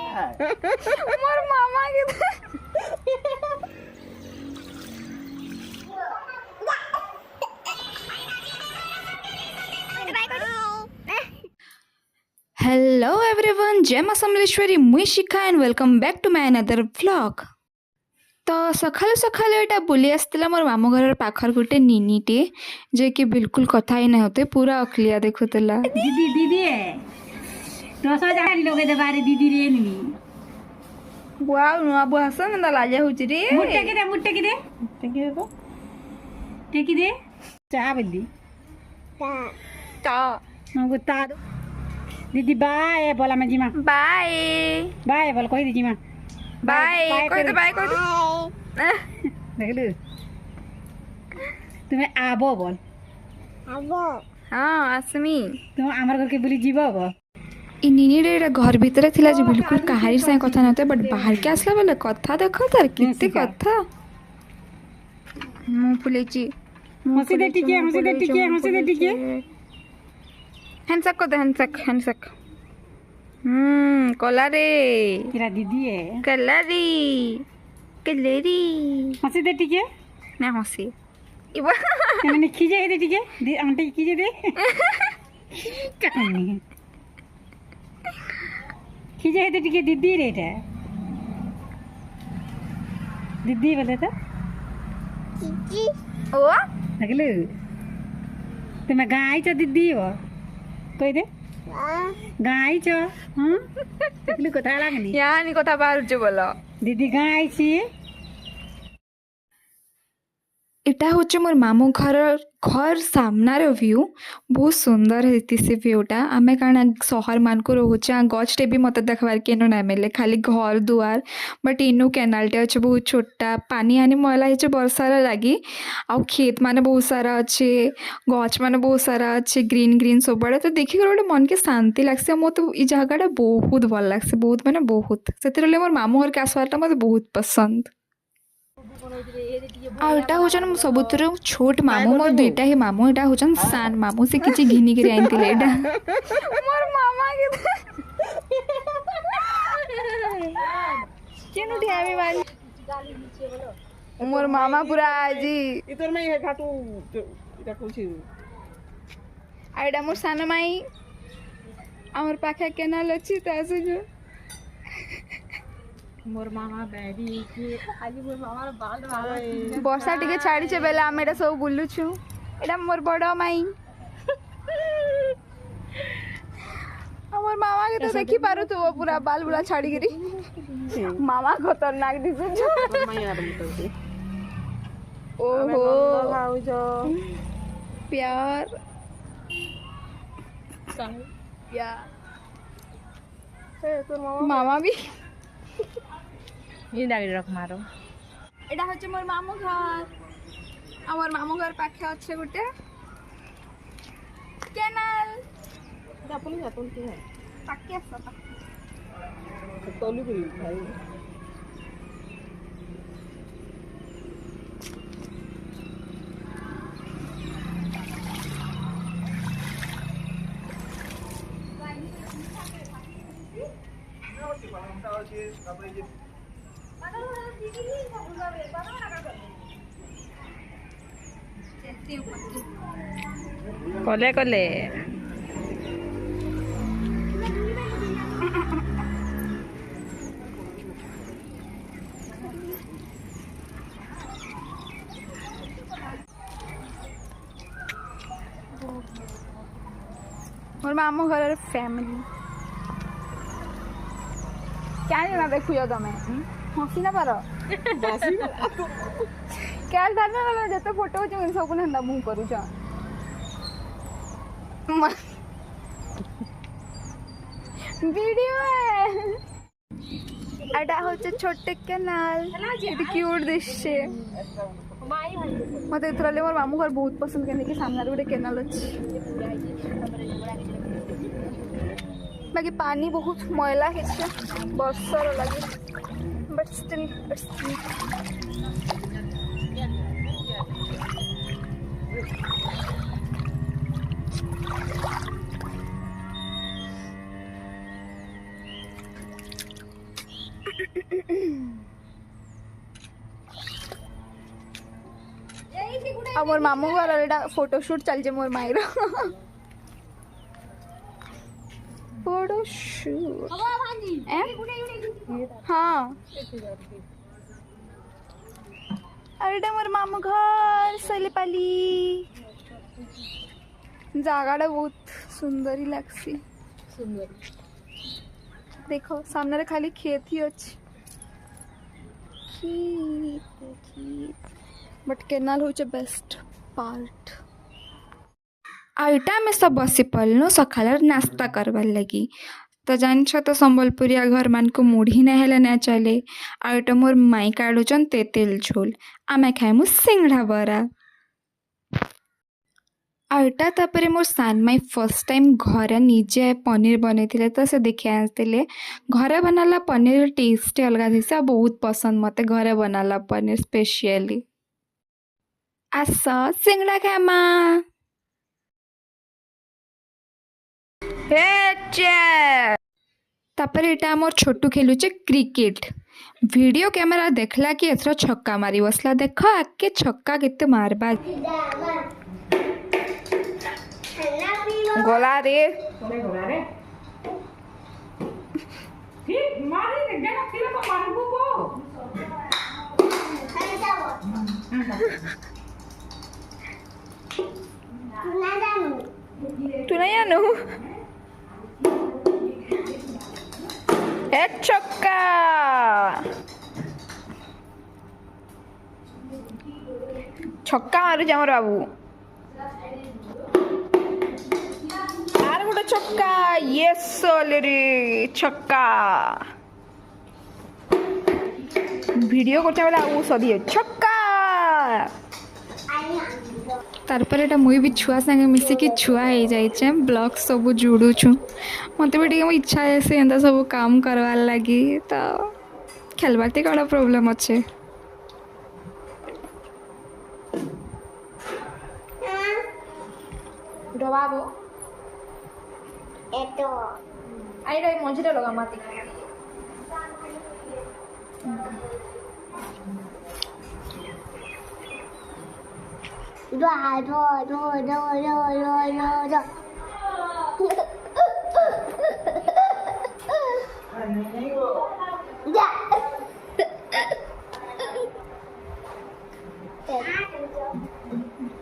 मोर मामा के hello everyone, जय मां समलेश्वरी, मुई Shikha and welcome back to my another vlog. तो सकालू सकालू यहाँ बुली आसला मोर मामू घर पाखर गोटे निनीटे जे कि बिल्कुल कथा ही नहीं होते, पूरा अखलिया देखुला। दीदी दीदी रस जान लोगे दे बारे दीदी रे नी वाओ नुआ बुहास ना लाजा होची रे। मुट्टे की दे तो टेकी दे चा बल्ली ता हमको ता दो दीदी बाय बोला मैं जीमा बाय बाय बोल कोई दीदी मां बाय कोई दे बाय कोई देख लो तुम्हें आबो बोल आबो हाँ आसमी तुम आमर घर के बुली जीवो बो इ निनीरे घर भीतर थिला जे बिल्कुल कहारी से कथा नते, बट बाहर के आसला बोले कथा देखो तार किते कथा मु फुलेची हंसी दे टिके हंसी दे टिके हंसी दे टिके हैंडसक को दे हैंडसक कोला रे तेरा दीदी है कलरी कलरी हंसी दे टिके ना हंसी इबा मैंने खींचे दे टिके दी आंटी खींचे दे कहानी खींचे दे टिके दीदी रे टे दीदी बोले तो चिची ओ लगले तुम्हें गाय चो दीदी हो कोई दे गाय चो हाँ लगले कथा लागनी यहाँ नहीं कथा बाहर जो बोलो दीदी गाय छी इटा होचे मोर मामू घर सामनार व्यू बहुत सुंदर है से व्यूटा आमे कारण सहर मान को रोचे गछटे भी मत देखबार के ना मिले खाली घर दुआर बट इनु केनालटे अच्छे बहुत छोटा पानी आनी मैला है बर्षार लगी आउ खेत माने बहुत सारा अच्छे गछ माने बहुत सारा अच्छे ग्रीन ग्रीन सब बड़े तो देखिक गोटे मन के शांति लगसे मो तो ये जगहटा बहुत भल लगसे बहुत माने बहुत से मोर मामू घर के आसवारटा मत बहुत पसंद। आउटा होचन सबुतर छोट मामू मोर दुईटा ही मामू एटा होचन सान मामू से किछि घिनी के आइनतिले एटा मोर मामा के केनु ढामी वाली मोर मामा पूरा आजी इतर में है घाटू इटा कोछि आइडा मोर सान माई हमर पाखा केनाल अछि तासे जो मोर मामा बैठी कि आज मोर मामा बाल वर्षा टिके छाड़ी छे बेला हम एटा सब बुल्लु छु एटा मोर बड़ माई हमर मामा के तो देखि पारु तो पूरा बाल बुला छाड़ी गिरी मामा खतरनाक दिसु छु माया बोलते ओहो भाउजो प्यार प्यार ए तोर मामा भी ये डाली रख मारो एटा होचे मोर मामू घर हमर मामू घर पाखे अच्छे गुटे केनाल अपन के है पाके आसा तोली करी भाई कोले कोले मोर मामू घर फैमिली क्या ना देखु तमें हसी ना पार क्या ना जते फोटो अच्छे सब ना मुँह करुच वीडियो एटा होचे छोटे केनाल क्यूट दिशे मत एथराले मोर मामू घर बहुत पसंद करने के सामने गोटे केनाल अच्छी बाकी पानी बहुत मैला है बर्षार लगे बट स्टिल आ मोर मामू घर एटा फोटोशूट चलছে मोर माईर फोटोशूट हाँ আর এটা মোর মামু ঘর শৈলপালি জায়গাটা বহুত সুন্দরই লাগছে सुंदर देखो सामने खाली खेत ही अच्छे बट केनाल होचे बेस्ट पार्ट आईटा में सब बसी पड़ल सकाल नास्ता करवार लगी तो जान तो संबलपुरिया घर मान को मुढ़ी ना हेले ना चले आईटा मोर माई काढ़ुचन तेतेल झोल आमे खाइमु सिंगड़ा बरा आईटा तापर मोर सान माई फर्स्ट टाइम घरे निजे पनीर बनई तो से देखी आसते घरे बनाला पनीर टेस्ट अलग थी बहुत पसंद मते घरे बनाला पनीर स्पेशली आस सिंगड़ा खामा तापर एटा मोर छोटू खेलुचे क्रिकेट वीडियो कैमरा देखला कि एथर छक्का मारी बसला देख आके छक्का केते मारबा गला रे तू नहीं आनु छक्का छक्का मारुचे आमर बाबू आर गोटे छक्का यस रे छक्का वीडियो करते बेला आउ सदी छक्का तारपर एटा मुई भी छुआ संगे मिसिकी छुआ हो जाइए ब्लॉग सब जोड़ुछु मत भी इच्छा है से एंता सब काम करवार लगी तो खेलबार कौन प्रोब्लेम अच्छे डबाबो Eto. आई रही मझे लगा माती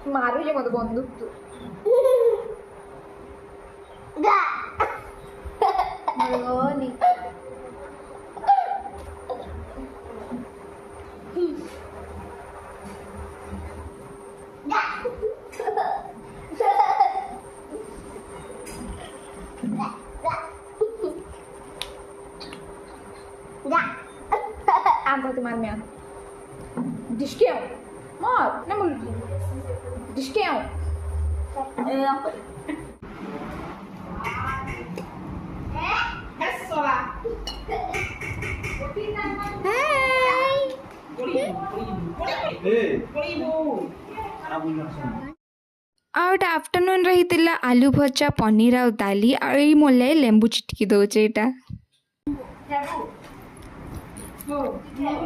मारू जे मत बंदूक तू Meloni. Angkat temannya. Diskew. Mar, namul. Diskew. Afternoon रही आलू भजा पनीर आ दाली मोल लेंबू चिटकी दौचे यहाँ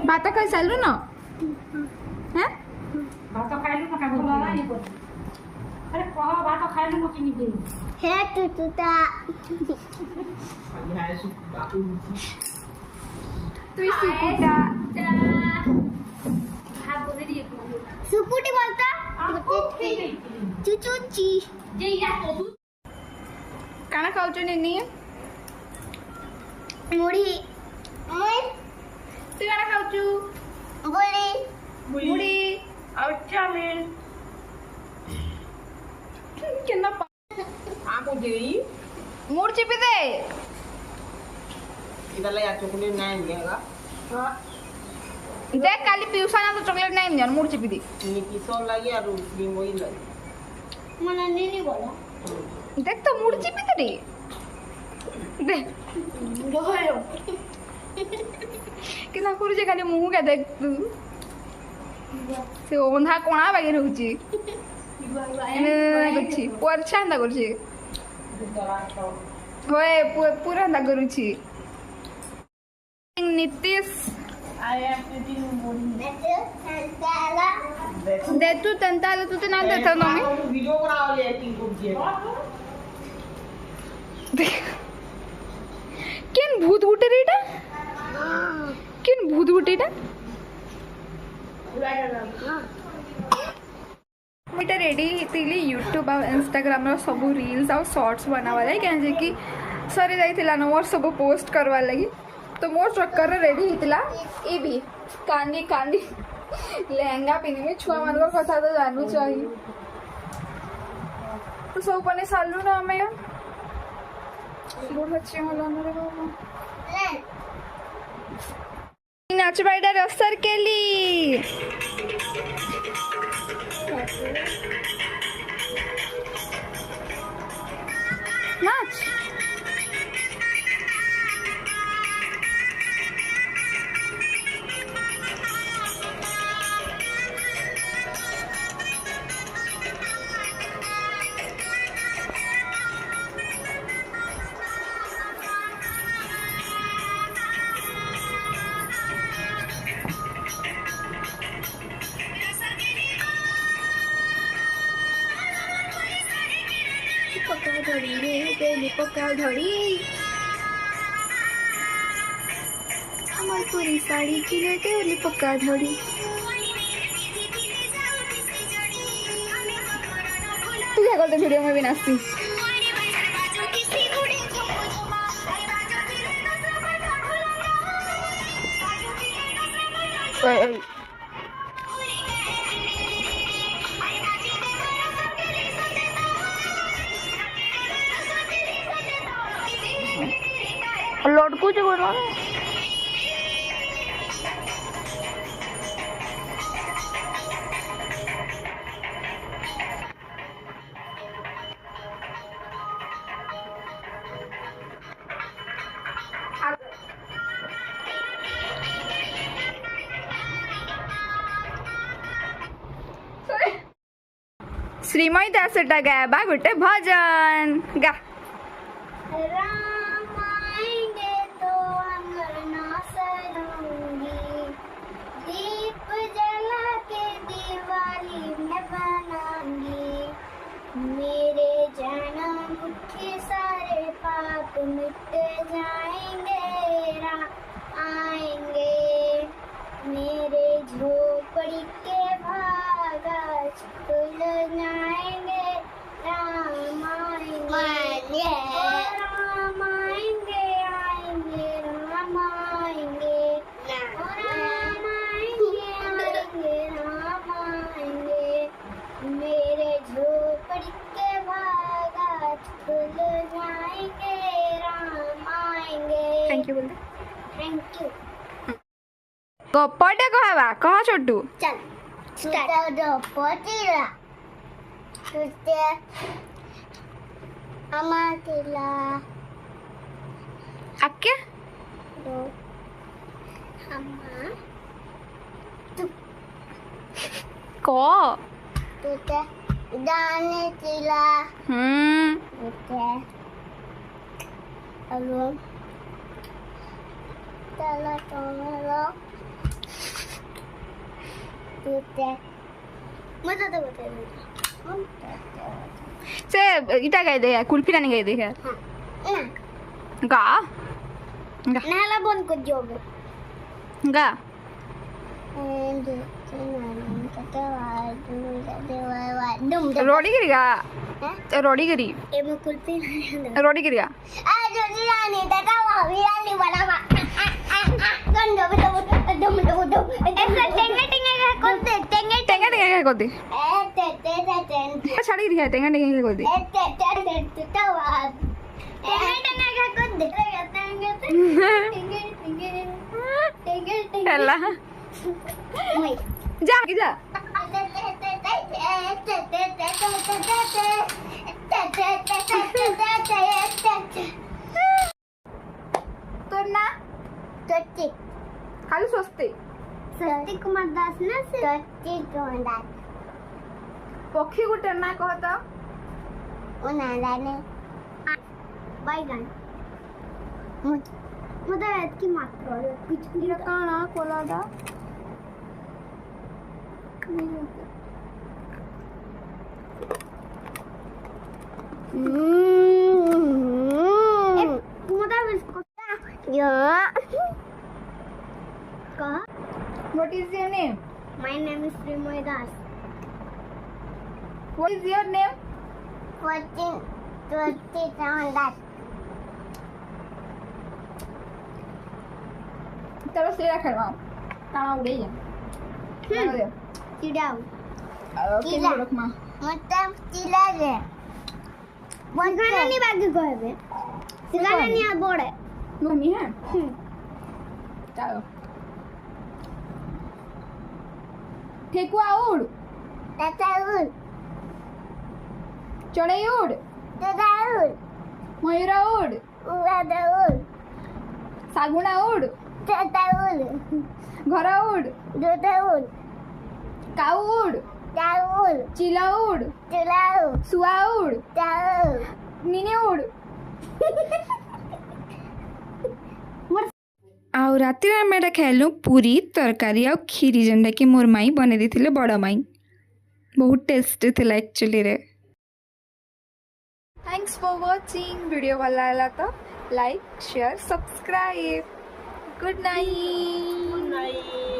भात खाई सारू न भात खाइलु न का अरे कह भात खाइलु न किनि दे हे तुतुता तू सुकुटा सुपुटी बोलता चुचुची काना खाऊच नेनी मुड़ी तू काना खाऊचु बोली मुड़ी और चाउमीन केना आपको देई मुड़ चिपी दे इधर ले आ चॉकलेट नहीं देगा हां देख काली पियूसा ना तो चॉकलेट नहीं जान मुड़ चिपी दी निकी सो लगे और क्रीम वही लगे मना नहीं बोला देख तो मुड़ चिपी दे देख जोरो केना करू खाली मुंह के देख तू से ओंधा कोणा बागे रहउची करछि परछांदा करछि होय पूरा ना करूची Nitish I am eating morning. दे तू तंता तू तो ना देता मम्मी वीडियो बना ले एक्टिंग करती केन भूत उठे रेटा केन भूत उठेटा मुझे रेडी थी यूट्यूब आ इंस्टाग्राम सब रील्स आ शॉर्ट्स बनावा लगी कहीं कि सरी जाइला न मोर सब पोस्ट करवा लगी तो मोर चक्कर रेडी होता ये भी कांदी कांदी लेहंगा पिन्ही छुआ मान कथा तो जानू चाहिए तो सब पने सालू ना आमे बहुत अच्छे होला मेरे बाबा नाच बाइडा रस्तर केली नाच पका धड़ी रे तेली पका धड़ी আমার পুরি শাড়ি কিনে তেলি পকা ধড়ি তুই क्या करते वीडियो में भी नाचती लड़कू जो बोलो श्रीमय दासटा गाया बा गोटे भजन गा राम आएंगे तो अंगना सरूंगी दीप जला के दिवाली में बनाऊंगी मेरे जन्म के सारे पाप मिट जाएंगे राम आएंगे मेरे झोपड़ी के भागा खुल जाएंगे राम आएंगे राम आएंगे आएंगे राम आएंगे राम आएंगे आएंगे राम आएंगे मेरे झोपड़ी के भागा खुल जाएंगे राम आएंगे थैंक यू बोल थैंक यू गप्पटे कहवा कह छोटू चल स्टार्ट पतिला तुझे अमातिला आके दो अम्मा तू क तुझे दाने तिला तुझे हेलो चला चलो तुझे मजा तो बता से इटा गाय दे कुल्फी रानी गाय दे है ना गा गा नाला बंद कर जोबो गा रोडी गिरी गा रोडी गिरी रोडी गिरी गा टेंगा टेंगा क्या कर दे छाड़ी गिरी है टेंगा टेंगा क्या कर दे हेला जा आगे जा तो ना खाली स्वस्ते सती कुमार दास ना सती कुमार दास पक्षी गुटे ना कहता ओ ना जाने बैगन मत एतकी मात्र कुछ ଏଇଟା କାଣା କଲାଟା मत बिस्कुट या कहा What is your name? My name is Srimoy Das. What is your name? 27 Das. चलो सीधा खेलवाओ काना उड़े जा चिड़ाऊ केन गोरख मां मतलब चिल्ला रे सिगाना नहीं बाकी कहबे सिगाना नहीं आ बोड़े मम्मी है चलो ठेकुआ उड़ तताउल चढ़ई उड़ तताउल मयूरा उड़ उड़ाउल सागुना उड़ तताउल घर उड़ दोताउल काऊ उड़ ताउल चिला उड़ चिलाउ सुआ उड़ ताउ मिनी उड़ ଆଉ ରାତିରେ ଆମେ ଏଇଟା ଖାଇଲୁ ପୁରୀ ତରକାରୀ ଆଉ କ୍ଷୀରି ଯେନ୍ଟାକି ମୋର ମାଇଁ ବନେଇ ଦେଇଥିଲେ ବଡ଼ ମାଇଁ ବହୁତ ଟେଷ୍ଟି ଥିଲା ଆକ୍ଚୁଆଲିରେ थैंक्स फॉर वाचिंग वीडियो भल लागला तो like share subscribe good night Good night.